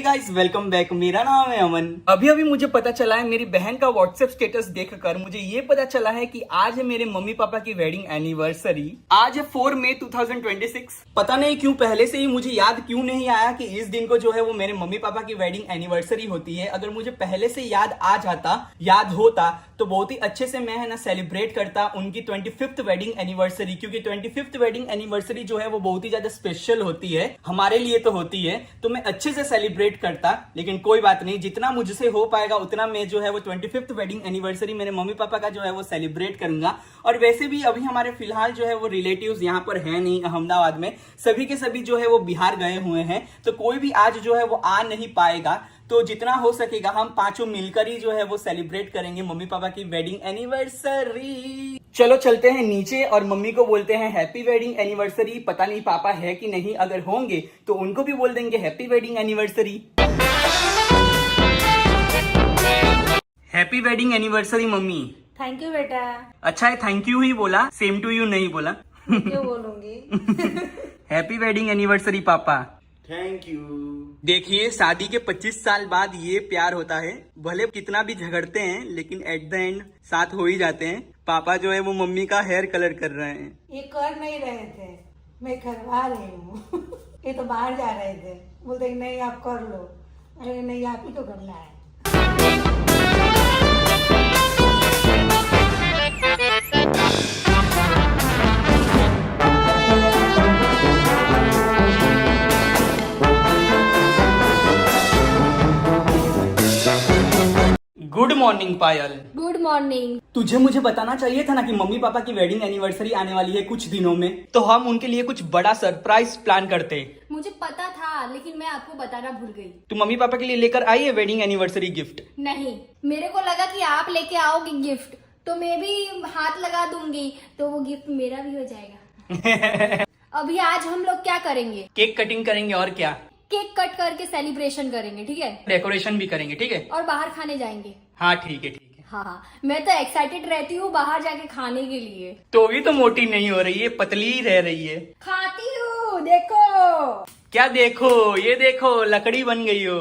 Guys welcome back. मेरा नाम है अमन। अभी अभी मुझे पता चला है, मेरी बहन का व्हाट्सएप स्टेटस देखकर मुझे ये पता चला है कि आज है मेरे मम्मी पापा की वेडिंग एनिवर्सरी। आज है 4 मई 2026। पता नहीं क्यों पहले से ही मुझे याद क्यों नहीं आया कि इस दिन को जो है वो मेरे मम्मी पापा की वेडिंग एनिवर्सरी होती है। अगर मुझे पहले से याद आ जाता, याद होता तो बहुत ही अच्छे से मैं है ना सेलिब्रेट करता उनकी 25th वेडिंग एनिवर्सरी, क्योंकि 25th वेडिंग एनिवर्सरी जो है वो बहुत ही ज्यादा स्पेशल होती है, हमारे लिए तो होती है, तो मैं अच्छे से सेलिब्रेट करता। लेकिन कोई बात नहीं, जितना मुझसे हो पाएगा उतना मैं जो है वो 25th वेडिंग एनिवर्सरी मेरे मम्मी पापा का जो है वो सेलिब्रेट करूंगा। और वैसे भी अभी हमारे फिलहाल जो है वो रिलेटिव्स यहाँ पर है नहीं अहमदाबाद में, सभी के सभी जो है वो बिहार गए हुए हैं, तो कोई भी आज जो है वो आ नहीं पाएगा। तो जितना हो सकेगा हम पांचों मिलकर ही जो है वो सेलिब्रेट करेंगे मम्मी पापा की वेडिंग एनिवर्सरी। चलो चलते हैं नीचे और मम्मी को बोलते हैं हैप्पी वेडिंग एनिवर्सरी। पता नहीं पापा है कि नहीं, अगर होंगे तो उनको भी बोल देंगे happy wedding anniversary. Happy wedding anniversary mummy. Thank you बेटा। अच्छा है, थैंक यू ही बोला, सेम टू यू नहीं बोला। क्यों बोलूंगी। हैप्पी वेडिंग एनिवर्सरी पापा। Thank you. देखिए, शादी के 25 साल बाद ये प्यार होता है। भले कितना भी झगड़ते हैं लेकिन एट द एंड साथ हो ही जाते हैं। पापा जो है वो मम्मी का हेयर कलर कर रहे हैं। ये कर नहीं रहे थे, मैं करवा रही हूँ। ये तो बाहर जा रहे थे, बोलते कि नहीं आप कर लो। अरे नहीं, आप ही को करना है। Good morning Payal. Good morning. तुझे मुझे बताना चाहिए था ना कि मम्मी पापा की वेडिंग एनिवर्सरी आने वाली है कुछ दिनों में, तो हम उनके लिए कुछ बड़ा सरप्राइज प्लान करते। मुझे पता था लेकिन मैं आपको बताना भूल गई। तू मम्मी पापा के लिए लेकर आई है वेडिंग एनिवर्सरी गिफ्ट? नहीं, मेरे को लगा कि आप लेके आओगे गिफ्ट तो मैं भी हाथ लगा दूंगी तो वो गिफ्ट मेरा भी हो जाएगा। अभी आज हम लोग क्या करेंगे? केक कटिंग करेंगे और क्या, केक कट करके सेलिब्रेशन करेंगे, ठीक है? डेकोरेशन भी करेंगे, ठीक है? और बाहर खाने जाएंगे। हाँ ठीक है ठीक है। हाँ, मैं तो एक्साइटेड रहती हूँ बाहर जाके खाने के लिए। तो भी तो मोटी नहीं हो रही है, पतली ही रह रही है। खाती हूँ, देखो। क्या देखो? ये देखो लकड़ी बन गई हो,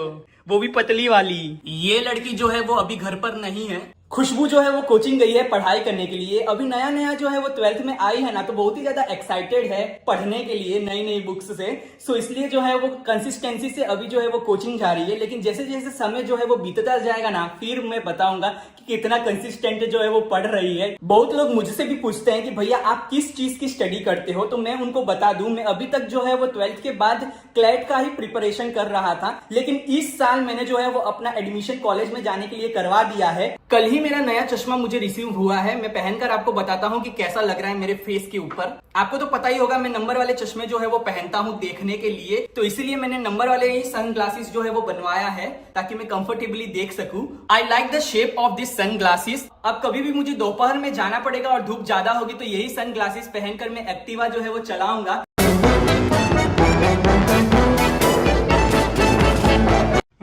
वो भी पतली वाली। ये लड़की जो है वो अभी घर पर नहीं है। खुशबू जो है वो कोचिंग गई है पढ़ाई करने के लिए। अभी नया नया जो है वो 12th में आई है ना, तो बहुत ही ज्यादा एक्साइटेड है पढ़ने के लिए नई नई बुक्स से। सो इसलिए जो है वो कंसिस्टेंसी से अभी जो है वो कोचिंग जा रही है। लेकिन जैसे जैसे समय जो है वो बीतता जाएगा ना, फिर मैं बताऊंगा कि कितना कंसिस्टेंट जो है वो पढ़ रही है। बहुत लोग मुझसे भी पूछते हैं कि भैया आप किस चीज की स्टडी करते हो, तो मैं उनको बता दूं, मैं अभी तक जो है वो 12th के बाद क्लैट का ही प्रिपरेशन कर रहा था। लेकिन इस साल मैंने जो है वो अपना एडमिशन कॉलेज में जाने के लिए करवा दिया है। कल ही मेरा नया चश्मा मुझे रिसीव हुआ है। मैं पहनकर आपको बताता हूँ कि कैसा लग रहा है मेरे फेस के ऊपर। आपको तो पता ही होगा मैं नंबर वाले चश्मे जो है वो पहनता हूँ देखने के लिए, तो इसीलिए मैंने नंबर वाले ही सन ग्लासेस जो है वो बनवाया है ताकि मैं कंफर्टेबली देख सकूं। I like the shape of this sunglasses. अब कभी भी मुझे दोपहर में जाना पड़ेगा और धूप ज्यादा होगी तो यही सन ग्लासेस पहनकर मैं एक्टिवा जो है वो चलाऊंगा।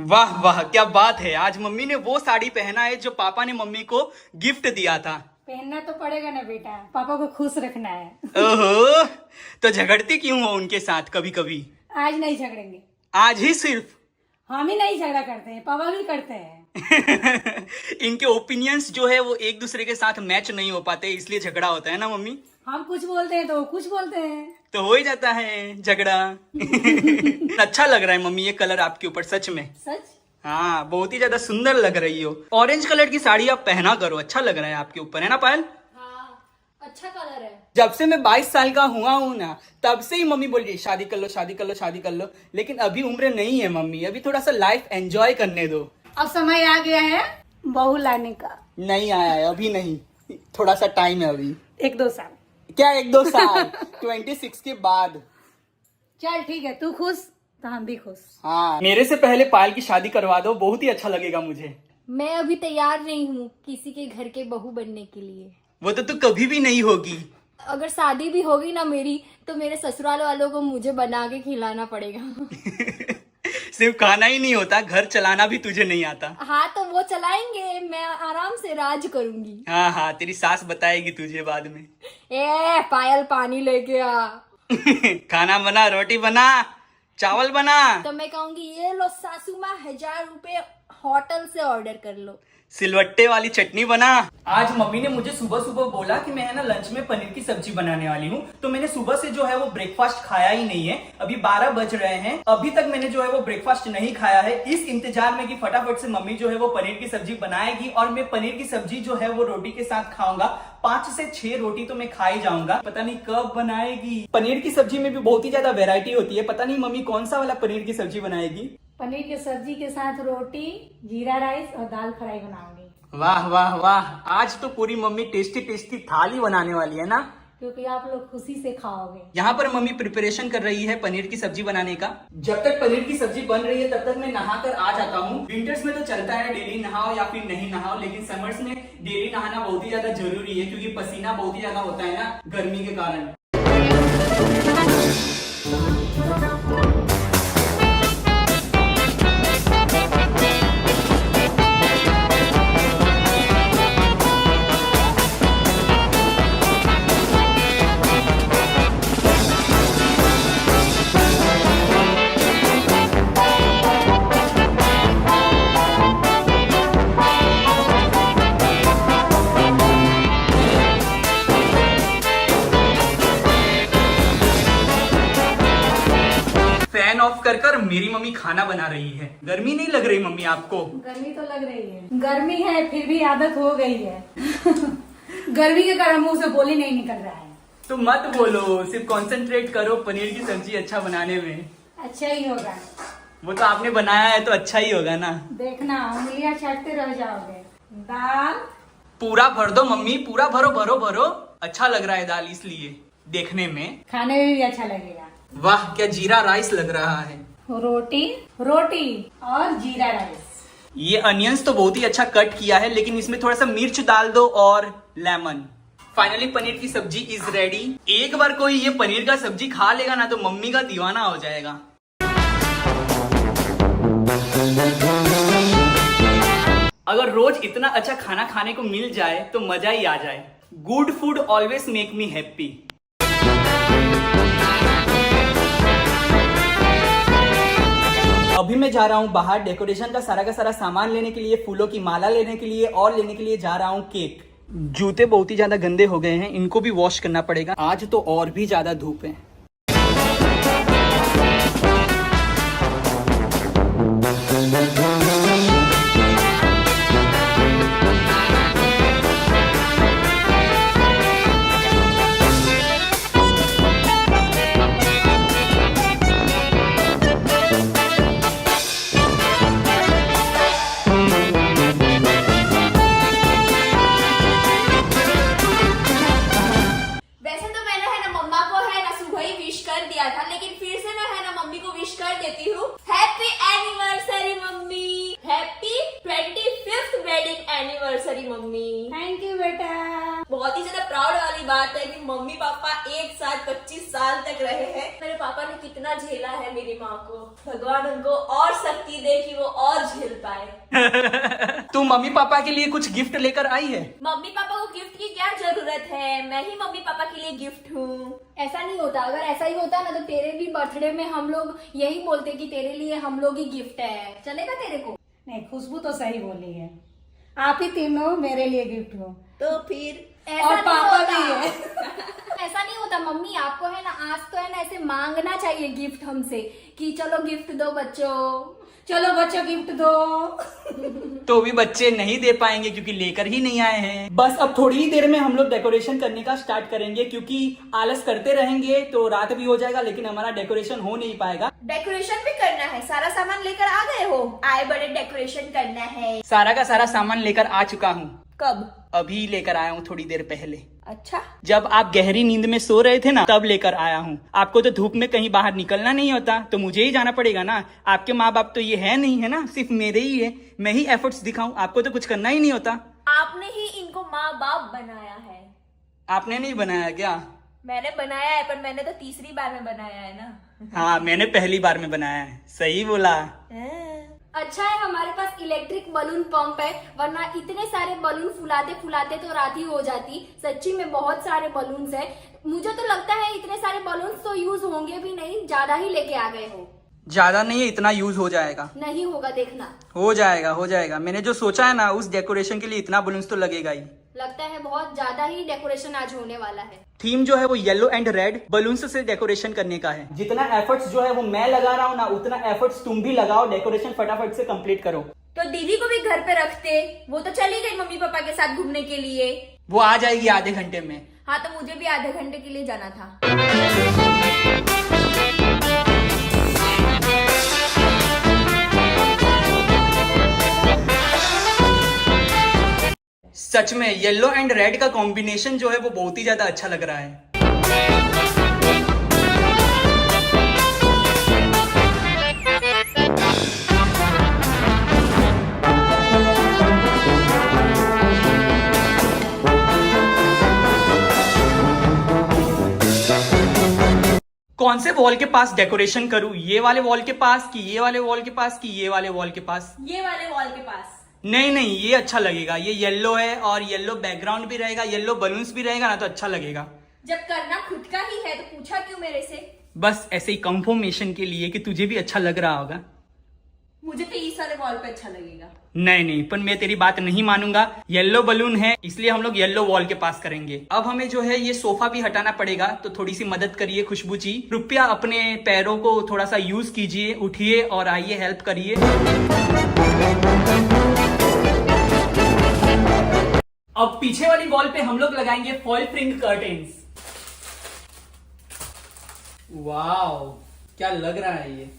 वाह वाह, क्या बात है। आज मम्मी ने वो साड़ी पहना है जो पापा ने मम्मी को गिफ्ट दिया था। पहनना तो पड़ेगा ना बेटा, पापा को खुश रखना है। ओहो, तो झगड़ती क्यों हो उनके साथ कभी कभी? आज नहीं झगड़ेंगे। आज ही सिर्फ? हम ही नहीं झगड़ा करते हैं, पापा भी करते हैं। इनके ओपिनियंस जो है वो एक दूसरे के साथ मैच नहीं हो पाते, इसलिए झगड़ा होता है ना मम्मी? हम कुछ बोलते हैं तो वो कुछ बोलते हैं, तो हो ही जाता है झगड़ा। अच्छा लग रहा है मम्मी ये कलर आपके ऊपर, सच में। सच? हाँ, बहुत ही ज्यादा सुंदर लग रही हो। ऑरेंज कलर की साड़ी आप पहना करो, अच्छा लग रहा है आपके ऊपर, है ना पायल? हाँ, अच्छा कलर है। जब से मैं 22 साल का हुआ हूँ ना, तब से ही मम्मी बोल रही है शादी कर लो शादी कर लो शादी कर लो। लेकिन अभी उम्र नहीं है मम्मी, अभी थोड़ा सा लाइफ एंजॉय करने दो। अब समय आ गया है बहू लाने का। नहीं आया है अभी, नहीं, थोड़ा सा टाइम है अभी। 1-2 साल। क्या 1-2 साल? 26 के बाद। चल ठीक है, तू खुश तो हम भी खुश। हाँ, मेरे से पहले पायल की शादी करवा दो, बहुत ही अच्छा लगेगा मुझे। मैं अभी तैयार नहीं हूँ किसी के घर के बहू बनने के लिए। वो तो तू कभी भी नहीं होगी। अगर शादी भी होगी ना मेरी, तो मेरे ससुराल वालों को मुझे बना के खिलाना पड़ेगा। सिर्फ खाना ही नहीं होता, घर चलाना भी तुझे नहीं आता। हाँ, तो वो चलाएंगे, मैं आराम से राज करूंगी। हाँ हाँ, तेरी सास बताएगी तुझे बाद में। ए पायल, पानी लेके आ। खाना बना, रोटी बना, चावल बना। तो मैं कहूंगी ये लो सासू माँ 1000 रुपए होटल से ऑर्डर कर लो। सिलवट्टे वाली चटनी बना। आज मम्मी ने मुझे सुबह सुबह बोला कि मैं है ना लंच में पनीर की सब्जी बनाने वाली हूँ, तो मैंने सुबह से जो है वो ब्रेकफास्ट खाया ही नहीं है। अभी 12 बज रहे हैं, अभी तक मैंने जो है वो ब्रेकफास्ट नहीं खाया है, इस इंतजार में कि फटाफट से मम्मी जो है वो पनीर की सब्जी बनाएगी और मैं पनीर की सब्जी जो है वो रोटी के साथ खाऊंगा। 5 से 6 रोटी तो मैं खा ही जाऊंगा, पता नहीं कब बनाएगी। पनीर की सब्जी में भी बहुत ही ज्यादा वेरायटी होती है, पता नहीं मम्मी कौन सा वाला पनीर की सब्जी बनाएगी। पनीर की सब्जी के साथ रोटी, जीरा राइस और दाल फ्राई बनाऊंगी। वाह वाह वाह, आज तो पूरी मम्मी टेस्टी टेस्टी थाली बनाने वाली है ना, क्योंकि आप लोग खुशी से खाओगे। यहाँ पर मम्मी प्रिपरेशन कर रही है पनीर की सब्जी बनाने का। जब तक पनीर की सब्जी बन रही है तब तक मैं नहा कर आ जाता हूँ। विंटर्स में तो चलता है डेली नहाओ या फिर नहीं नहाओ, लेकिन समर्स में डेली नहाना बहुत ही ज्यादा जरूरी है, क्योंकि पसीना बहुत ही ज्यादा होता है ना गर्मी के कारण। फैन ऑफ कर कर मेरी मम्मी खाना बना रही है। गर्मी नहीं लग रही मम्मी आपको? गर्मी तो लग रही है, गर्मी है फिर भी आदत हो गई है। गर्मी के कारण मुंह से बोली नहीं निकल रहा है। तो मत बोलो, सिर्फ कंसंट्रेट करो पनीर की सब्जी अच्छा बनाने में। अच्छा ही होगा, वो तो आपने बनाया है तो अच्छा ही होगा ना। देखना उंगलियां चाटते रह जाओगे। दाल पूरा भर दो मम्मी, पूरा भरो भरो भरो। अच्छा लग रहा है दाल इसलिए देखने में, खाने में भी अच्छा लगेगा। वाह क्या जीरा राइस लग रहा है। रोटी रोटी और जीरा राइस। ये अनियंस तो बहुत ही अच्छा कट किया है, लेकिन इसमें थोड़ा सा मिर्च डाल दो और लेमन। फाइनली पनीर की सब्जी इज रेडी। एक बार कोई ये पनीर का सब्जी खा लेगा ना तो मम्मी का दीवाना हो जाएगा। अगर रोज इतना अच्छा खाना खाने को मिल जाए तो मजा ही आ जाए। Good food always make me happy. अभी मैं जा रहा हूँ बाहर डेकोरेशन का सारा सामान लेने के लिए, फूलों की माला लेने के लिए, और लेने के लिए जा रहा हूँ केक। जूते बहुत ही ज्यादा गंदे हो गए हैं, इनको भी वॉश करना पड़ेगा। आज तो और भी ज्यादा धूप है। लेकिन फिर से मैं है ना मम्मी को विश कर देती हूँ। Happy anniversary mummy, happy 25th wedding anniversary mummy. Thank you बेटा। बहुत ही ज्यादा प्राउड वाली बात है कि मम्मी पापा एक साथ 25 साल तक रहे हैं। मेरे पापा ने कितना झेला है मेरी माँ को, भगवान उनको और शक्ति दे कि वो और झेल पाए। तू मम्मी पापा के लिए कुछ गिफ्ट लेकर आई है? मम्मी पापा को गिफ्ट की क्या जरूरत है, मैं ही मम्मी पापा के लिए गिफ्ट हूँ। ऐसा नहीं होता, अगर ऐसा ही होता ना तो तेरे भी बर्थडे में हम लोग यही बोलते कि तेरे लिए हम लोग ही गिफ्ट है। चलेगा तेरे को? नहीं, खुशबू तो सही बोली है, आप ही तीनों मेरे लिए गिफ्ट हो। तो फिर और पापा भी है। ऐसा नहीं होता मम्मी, आपको है ना आज तो है ना ऐसे मांगना चाहिए गिफ्ट हमसे कि चलो गिफ्ट दो बच्चों, चलो बच्चों गिफ्ट दो। तो भी बच्चे नहीं दे पाएंगे क्योंकि लेकर ही नहीं आए हैं। बस अब थोड़ी ही देर में हम लोग डेकोरेशन करने का स्टार्ट करेंगे, क्योंकि आलस करते रहेंगे तो रात भी हो जाएगा लेकिन हमारा डेकोरेशन हो नहीं पाएगा। डेकोरेशन भी करना है, सारा सामान लेकर आ गए हो? आए बड़े डेकोरेशन करना है। सारा का सारा सामान लेकर आ चुका हूँ। कब? अभी लेकर आया हूँ थोड़ी देर पहले। अच्छा, जब आप गहरी नींद में सो रहे थे ना तब लेकर आया हूँ। आपको तो धूप में कहीं बाहर निकलना नहीं होता तो मुझे ही जाना पड़ेगा ना। आपके माँ बाप तो ये है नहीं है ना, सिर्फ मेरे ही है। मैं ही एफर्ट्स दिखाऊं, आपको तो कुछ करना ही नहीं होता। आपने ही इनको माँ बाप बनाया है। आपने नहीं बनाया क्या? मैंने बनाया है, पर मैंने तो तीसरी बार में बनाया है ना। हाँ, मैंने पहली बार में बनाया है। सही बोला। अच्छा है हमारे पास इलेक्ट्रिक बलून पंप है, वरना इतने सारे बलून फुलाते फुलाते तो रात ही हो जाती। सच्ची में बहुत सारे बलून्स है। मुझे तो लगता है इतने सारे बलून्स तो यूज होंगे भी नहीं, ज्यादा ही लेके आ गए हो। ज्यादा नहीं है, इतना यूज हो जाएगा। नहीं होगा, देखना। हो जाएगा। मैंने जो सोचा है ना, उस डेकोरेशन के लिए इतना बलून्स तो लगेगा ही। लगता है बहुत ज्यादा ही डेकोरेशन आज होने वाला है। थीम जो है वो येलो एंड रेड बलून्स से डेकोरेशन करने का है। जितना एफर्ट्स जो है वो मैं लगा रहा हूँ ना, उतना एफर्ट्स तुम भी लगाओ, डेकोरेशन फटाफट से कंप्लीट करो। तो दीदी को भी घर पे रखते, वो तो चली गई मम्मी पापा के साथ घूमने के लिए। वो आ जाएगी आधे घंटे में। हाँ, तो मुझे भी आधे घंटे के लिए जाना था। सच में येलो एंड रेड का कॉम्बिनेशन जो है वो बहुत ही ज्यादा अच्छा लग रहा है। कौन से वॉल के पास डेकोरेशन करूं? ये वाले वॉल के पास कि ये वाले वॉल के पास कि ये वाले वॉल के पास? ये वाले वॉल के पास। नहीं, ये अच्छा लगेगा। ये येलो है और येलो बैकग्राउंड भी रहेगा, येलो बलून्स भी रहेगा ना, तो अच्छा लगेगा। जब करना खुद का ही है तो पूछा क्यों मेरे से? बस ऐसे ही कंफर्मेशन के लिए कि तुझे भी अच्छा लग रहा होगा। मुझे तो इस वाले वॉल पे अच्छा लगेगा। नहीं, पर मैं तेरी बात नहीं मानूंगा। येलो बलून है इसलिए हम लोग येलो वॉल के पास करेंगे। अब हमें जो है ये सोफा भी हटाना पड़ेगा, तो थोड़ी सी मदद करिए खुशबू जी। कृपया अपने पैरों को थोड़ा सा यूज कीजिए, उठिए और आइए हेल्प करिए। अब पीछे वाली वॉल पे हम लोग लगाएंगे फॉल फ्रिंग कर्टेन्स। वाओ, क्या लग रहा है ये।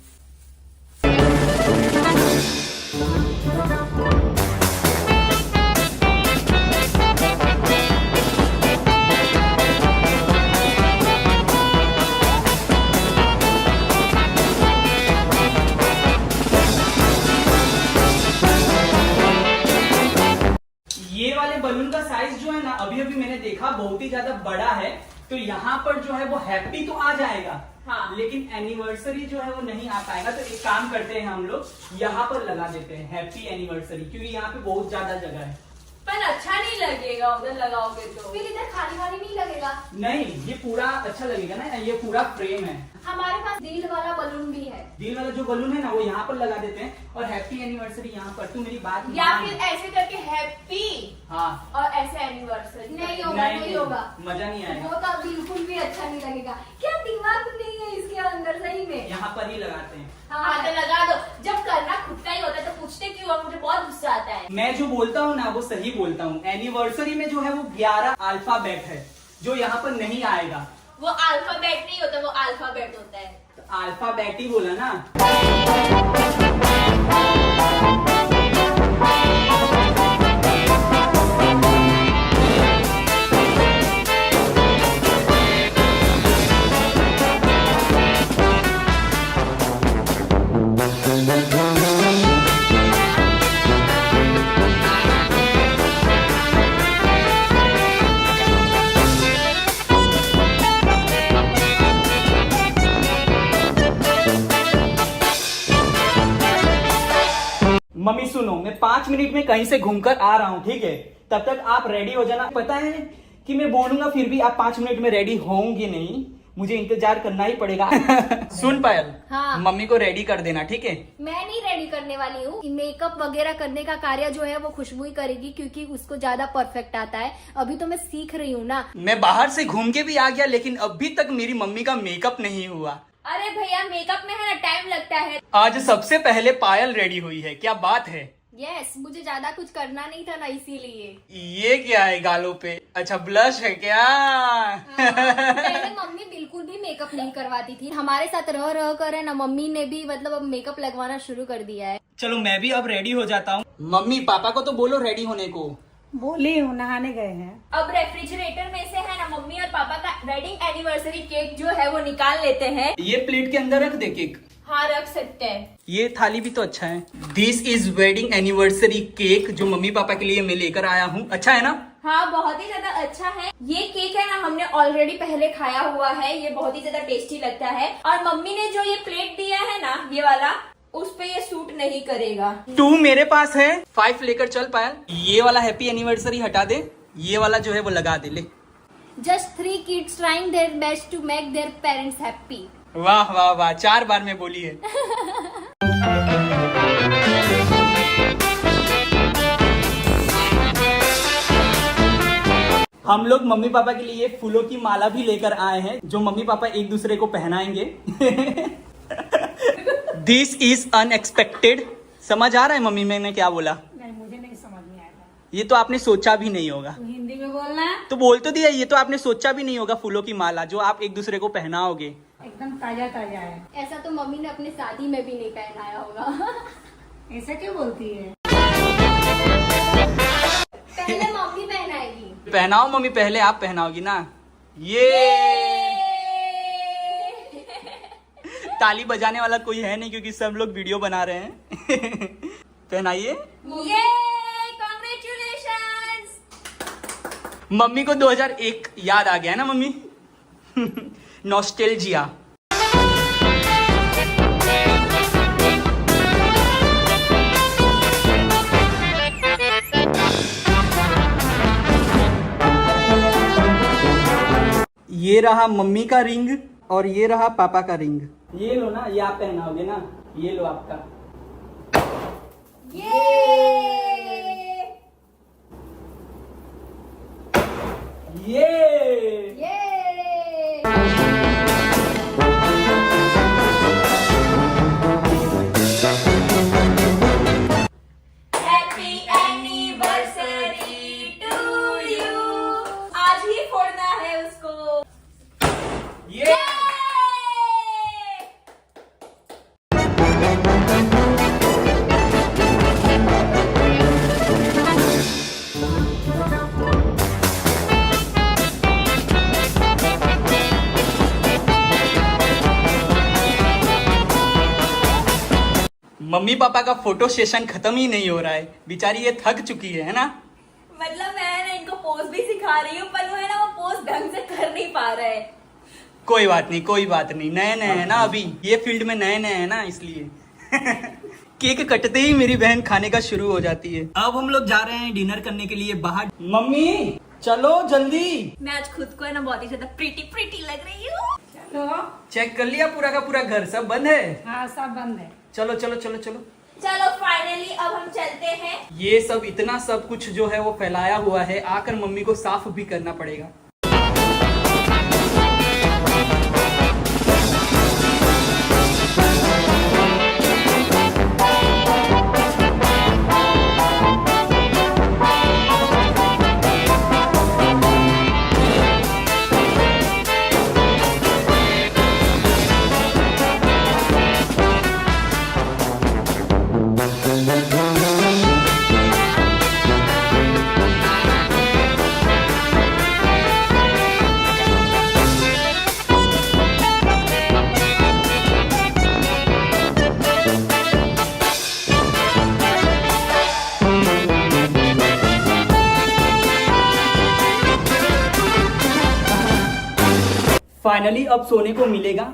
ये वाले बलून का साइज जो है ना, अभी मैंने देखा बहुत ही ज्यादा बड़ा है, तो यहाँ पर जो है वो हैप्पी तो आ जाएगा। हाँ। लेकिन एनिवर्सरी जो है वो नहीं आ पाएगा। तो एक काम करते हैं, हम लोग यहाँ पर लगा देते हैं हैप्पी एनिवर्सरी, क्योंकि यहाँ पे बहुत ज्यादा जगह है। पर अच्छा नहीं लगेगा उधर लगाओगे तो। फिर इधर खाली खाली नहीं लगेगा। नहीं, ये पूरा अच्छा लगेगा ना, ये पूरा फ्रेम है। हमारे पास दिल वाला बलून भी है। दिल वाला जो बलून है ना, वो यहाँ पर लगा देते हैं और हैप्पी एनिवर्सरी यहाँ पर। तू मेरी बात या मान। फिर ऐसे करके हैप्पी, हाँ, और ऐसे एनिवर्सरी। नहीं होगा, नहीं होगा, मजा नहीं आएगा। वो तो बिल्कुल भी अच्छा नहीं लगेगा। क्या दिमाग नहीं है इसके अंदर सही में? यहाँ पर ही लगाते हैं। हाँ, तो लगा दो। जब करना खुद का ही होता है तो पूछते क्यों? मुझे बहुत गुस्सा आता है। मैं जो बोलता हूँ ना वो सही बोलता हूँ। एनिवर्सरी में जो है वो 11 अल्फाबेट है जो यहाँ पर नहीं आएगा। वो अल्फाबेट नहीं होता, वो अल्फाबेट होता है। तो अल्फाबेट ही बोला ना। मम्मी सुनो, मैं 5 मिनट में कहीं से घूमकर आ रहा हूँ, ठीक है? तब तक आप रेडी हो जाना। पता है कि मैं बोलूंगा फिर भी आप 5 मिनट में रेडी होंगे नहीं, मुझे इंतजार करना ही पड़ेगा। सुन पायल, हाँ। मम्मी को रेडी कर देना, ठीक है? मैं नहीं रेडी करने वाली हूँ। मेकअप वगैरह करने का कार्य जो है वो खुशबू ही करेगी, क्योंकि उसको ज्यादा परफेक्ट आता है। अभी तो मैं सीख रही हूँ ना। मैं बाहर से घूम के भी आ गया, लेकिन अभी तक मेरी मम्मी का मेकअप नहीं हुआ। अरे भैया, मेकअप में है ना टाइम लगता है। आज सबसे पहले पायल रेडी हुई है, क्या बात है? यस, मुझे ज्यादा कुछ करना नहीं था ना, इसीलिए। ये क्या है गालों पे? अच्छा, ब्लश है क्या? पहले मम्मी बिल्कुल भी मेकअप नहीं करवाती थी। हमारे साथ रह रह कर है ना, मम्मी ने भी मतलब अब मेकअप लगवाना शुरू कर दिया है। चलो मैं भी अब रेडी हो जाता हूँ। मम्मी पापा को तो बोलो रेडी होने को। बोली हूँ, नहाने गए हैं। अब रेफ्रिजरेटर में से है ना मम्मी और पापा का वेडिंग एनिवर्सरी केक जो है वो निकाल लेते हैं। ये प्लेट के अंदर रख दे केक। हाँ, रख सकते हैं। ये थाली भी तो अच्छा है। This is wedding anniversary cake जो मम्मी पापा के लिए मैं लेकर आया हूँ। अच्छा है ना? हाँ, बहुत ही ज्यादा अच्छा है। ये केक है ना, हमने ऑलरेडी पहले खाया हुआ है। ये बहुत ही ज्यादा टेस्टी लगता है। और मम्मी ने जो ये प्लेट दिया है ना, ये वाला, उस पे ये सूट नहीं करेगा। 2 मेरे पास है, 5 लेकर चल पायल। ये वाला हैप्पी एनिवर्सरी हटा दे, ये वाला जो है वो लगा दे ले। Just 3 kids trying their best to make their parents happy. वाह वाह वाह, 4 बार में बोली है। हम लोग मम्मी पापा के लिए फूलों की माला भी लेकर आए हैं जो मम्मी पापा एक दूसरे को पहनाएंगे। This is unexpected. समझ आ रहा है मम्मी मैंने क्या बोला? नहीं, मुझे नहीं समझ में आएगा। ये तो आपने सोचा भी नहीं होगा। तू हिंदी में बोलना, तो बोल तो दिया, ये तो आपने सोचा भी नहीं होगा फूलों की माला जो आप एक दूसरे को पहनाओगे। एकदम ताजा ताजा है। ऐसा तो मम्मी ने अपनी शादी में भी नहीं पहनाया होगा। ऐसा क्यों बोलती है? पहले मम्मी पहनाएगी। पहनाओ मम्मी, पहले आप पहनाओगी ना। ये ताली बजाने वाला कोई है नहीं क्योंकि सब लोग वीडियो बना रहे हैं। पहनाइए। ये कांग्रेचुलेशंस। मम्मी को 2001 याद आ गया ना मम्मी? नॉस्टैल्जिया। ये रहा मम्मी का रिंग और ये रहा पापा का रिंग। ये लो ना, ये आप पहनाओगे ना, ये लो आपका। ये ये हैप्पी एनिवर्सरी टू यू। आज ही फोड़ना है उसको। ये मम्मी पापा का फोटो सेशन खत्म ही नहीं हो रहा है। बेचारी ये थक चुकी है ना? मतलब मैं ना इनको पोज भी सिखा रही हूँ पर वो है ना वो पोज ढंग से कर नहीं पा रहे। कोई बात नहीं, कोई बात नहीं, नए नए है ना, अभी ये फील्ड में नए नए है ना, इसलिए। केक कटते ही मेरी बहन खाने का शुरू हो जाती है। अब हम लोग जा रहे हैं डिनर करने के लिए बाहर। मम्मी चलो जल्दी। मैं आज खुद को है ना बहुत ही ज्यादा प्रीटी लग रही हूँ। चलो। चेक कर लिया पूरा का पूरा घर? सब बंद है? हाँ, सब बंद है। चलो चलो चलो चलो। चलो फाइनली अब हम चलते हैं। ये सब इतना सब कुछ जो है वो फैलाया हुआ है, आकर मम्मी को साफ भी करना पड़ेगा। फाइनली अब सोने को मिलेगा।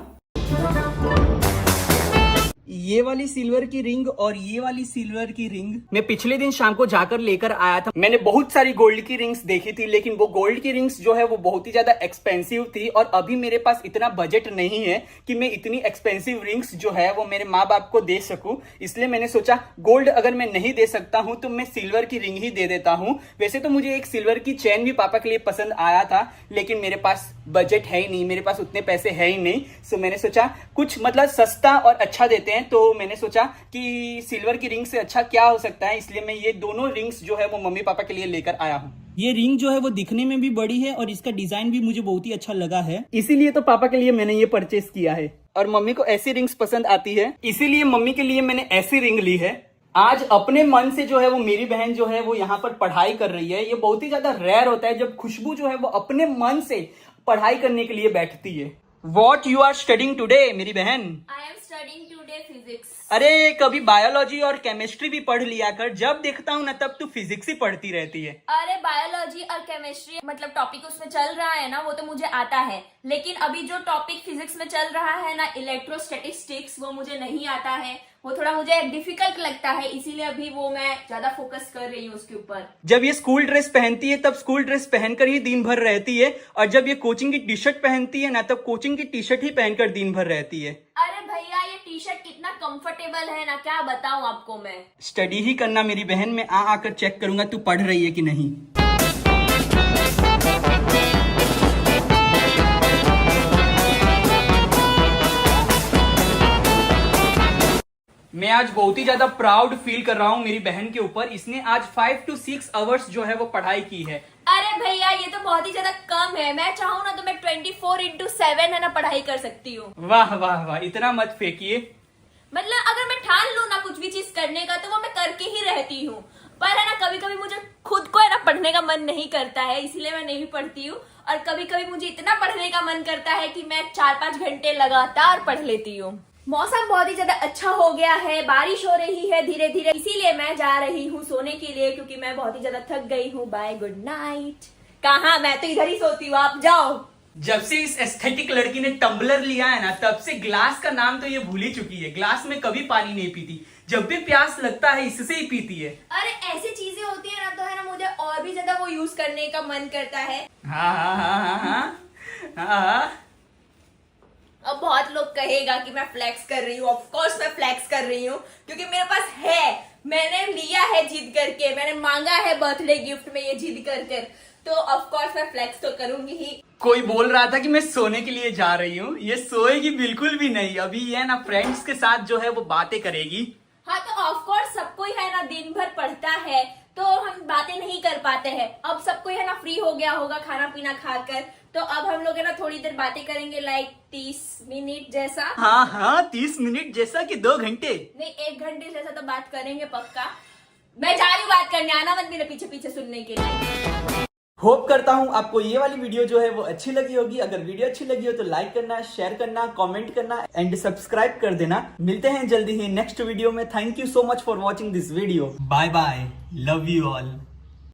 ये वाली सिल्वर की रिंग और ये वाली सिल्वर की रिंग मैं पिछले दिन शाम को जाकर लेकर आया था। मैंने बहुत सारी गोल्ड की रिंग्स देखी थी लेकिन वो गोल्ड की रिंग्स जो है वो बहुत ही ज्यादा एक्सपेंसिव थी और अभी मेरे पास इतना बजट नहीं है कि मैं इतनी एक्सपेंसिव रिंग्स जो है वो मेरे माँ बाप को दे सकूं। इसलिए मैंने सोचा गोल्ड अगर मैं नहीं दे सकता हूं तो मैं सिल्वर की रिंग ही दे देता हूं। वैसे तो मुझे एक सिल्वर की चेन भी पापा के लिए पसंद आया था लेकिन मेरे पास बजट है ही नहीं, मेरे पास उतने पैसे है ही नहीं। सो मैंने सोचा कुछ मतलब सस्ता और अच्छा देते हैं, तो मैंने सोचा कि सिल्वर की रिंग से अच्छा क्या हो सकता है, इसलिए मैं ये दोनों रिंग्स जो है वो मम्मी पापा के लिए लेकर आया हूँ। ये रिंग जो है वो दिखने में भी बड़ी है और इसका डिजाइन भी मुझे बहुत ही अच्छा लगा है, इसीलिए तो पापा के लिए मैंने ये परचेस किया है। और मम्मी को ऐसी रिंग्स पसंद आती है इसीलिए मम्मी के लिए मैंने ऐसी रिंग ली है। आज अपने मन से जो है वो मेरी बहन जो है वो यहाँ पर पढ़ाई कर रही है। ये बहुत ही ज्यादा रेयर होता है जब खुशबू जो है वो अपने मन से पढ़ाई करने के लिए बैठती है। What you are studying today, मेरी बहन? I am studying today लिए फिजिक्स। अरे कभी बायोलॉजी और केमिस्ट्री भी पढ़ लिया कर, जब देखता हूँ ना तब तू फिजिक्स ही पढ़ती रहती है। अरे बायोलॉजी और केमिस्ट्री मतलब टॉपिक उसमें चल रहा है ना, वो तो मुझे आता है, लेकिन अभी जो टॉपिक फिजिक्स में चल रहा है ना, इलेक्ट्रोस्टैटिस्टिक्स, वो मुझे नहीं आता है, वो थोड़ा मुझे डिफिकल्ट लगता है, इसीलिए अभी वो मैं ज्यादा फोकस कर रही हूँ उसके ऊपर। जब ये स्कूल ड्रेस पहनती है तब स्कूल ड्रेस पहनकर ही दिन भर रहती है, और जब ये कोचिंग की टी शर्ट पहनती है ना तब कोचिंग की टी शर्ट ही पहनकर दिन भर रहती है। अरे भैया ये टी शर्ट कितना कंफर्टेबल है ना, क्या बताऊं आपको मैं। स्टडी ही करना मेरी बहन, मैं आकर चेक करूंगा तू पढ़ रही है कि नहीं। मैं आज बहुत ही ज्यादा प्राउड फील कर रहा हूँ मेरी बहन के ऊपर। इसने आज 5 to 6 आवर्स जो है वो पढ़ाई की है। अरे भैया ये तो बहुत ही ज्यादा कम है, मैं चाहूँ ना तो मैं 24/7 है ना पढ़ाई कर सकती हूँ। वाह वाह वाह, इतना मत फेंकिए। मतलब अगर मैं ठान लूँ ना कुछ भी चीज करने का तो वो मैं करके ही रहती हूँ, पर है ना कभी कभी मुझे खुद को है ना पढ़ने का मन नहीं करता है, इसीलिए मैं नहीं पढ़ती हूँ। और कभी कभी मुझे इतना पढ़ने का मन करता है कि मैं 4-5 घंटे लगातार पढ़ लेती हूँ। मौसम बहुत ही ज्यादा अच्छा हो गया है, बारिश हो रही है धीरे धीरे, इसीलिए मैं जा रही हूँ सोने के लिए, क्योंकि मैं बहुत ही ज्यादा थक गई हूँ। Bye, good night. कहाँ, मैं तो इधर ही सोती हूँ, आप जाओ। जब से इस एस्थेटिक लड़की ने टम्बलर लिया है ना तब से ग्लास का नाम तो ये भूल ही चुकी है। ग्लास में कभी पानी नहीं पीती, जब भी प्यास लगता है इससे ही पीती है। अरे ऐसी चीजें होती है ना तो है ना मुझे और भी ज्यादा वो यूज करने का मन करता है। हाँ हाँ हाँ हाँ हाँ हाँ। अब बहुत लोग कहेगा कि मैं फ्लेक्स कर रही हूँ, ऑफ कोर्स मैं फ्लेक्स कर रही हूँ, क्योंकि मेरे पास है, मैंने लिया है जीत करके, मैंने मांगा है बर्थडे गिफ्ट में ये जीत कर, तो ऑफ कोर्स मैं फ्लेक्स तो करूंगी ही। कोई बोल रहा था कि मैं सोने के लिए जा रही हूँ, ये सोएगी बिल्कुल भी नहीं, अभी ये ना फ्रेंड्स के साथ जो है वो बातें करेगी। हाँ तो ऑफ कोर्स सबको ही है ना दिन भर पढ़ता है तो हम बातें नहीं कर पाते हैं। अब सबको है ना फ्री हो गया होगा खाना पीना खाकर, तो अब हम लोग है ना थोड़ी देर बातें करेंगे, लाइक 30 मिनट जैसा। हाँ हाँ 30 मिनट जैसा कि 2 घंटे नहीं, 1 घंटे जैसा तो बात करेंगे पक्का। मैं जा रही हूँ बात करने, आना मत मेरे पीछे पीछे सुनने के लिए। होप करता हूँ आपको ये वाली वीडियो जो है वो अच्छी लगी होगी। अगर वीडियो अच्छी लगी हो तो लाइक करना, शेयर करना, कमेंट करना एंड सब्सक्राइब कर देना। मिलते हैं जल्दी ही नेक्स्ट वीडियो में। Thank you so much for watching this video. Bye bye, love you all.